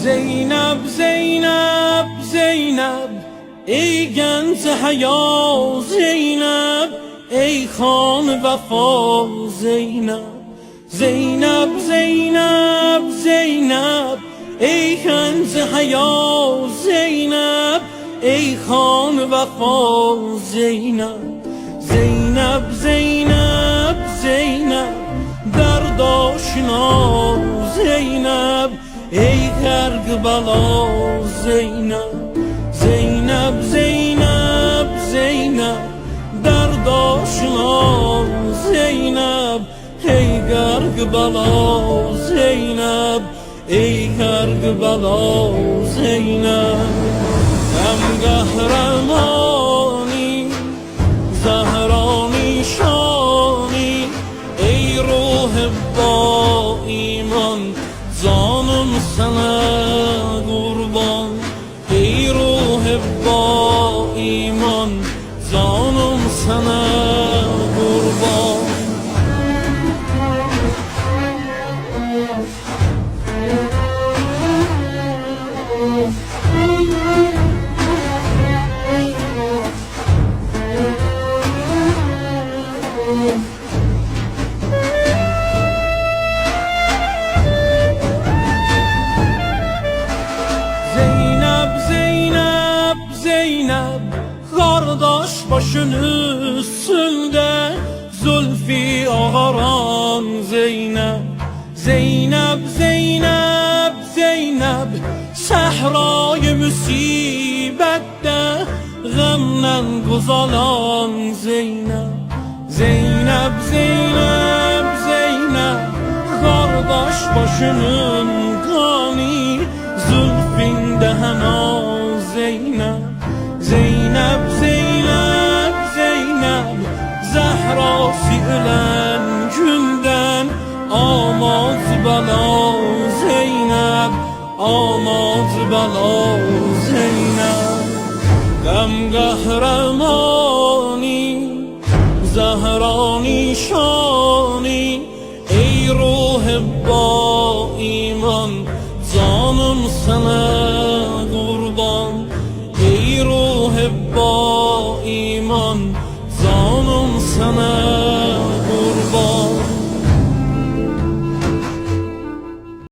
زینب زینب زینب ای گنج حیا زینب، ای خان وفا زینب. زینب زینب زینب ای گنج حیا زینب، ای خان وفا زینب. زینب زینب زینب درد آشنا زینب، ای کربلا زینب. زینب زینب زینب درد آشنا زینب، ای کربلا زینب، ای کربلا زینب. غم قهرمانی زهرانی شانی، ای روح با ایمان جانم sana قربان. ای روح با ایمان جانم sana قربان. Kardeş başın üstünde zülfi ağaran Zeynep. Zeynep Zeynep Zeynep sahray musibette gamlen guzalan Zeynep. Zeynep Zeynep Zeynep kardeş başının kani zülfinde hena Zeynep. Zeynep Zeynep Zeynep Zehrası ölen günden amaz bela Zeynep, amaz bela Zeynep. Gam kahramani zehrani şani, ey ruh ba iman canım sana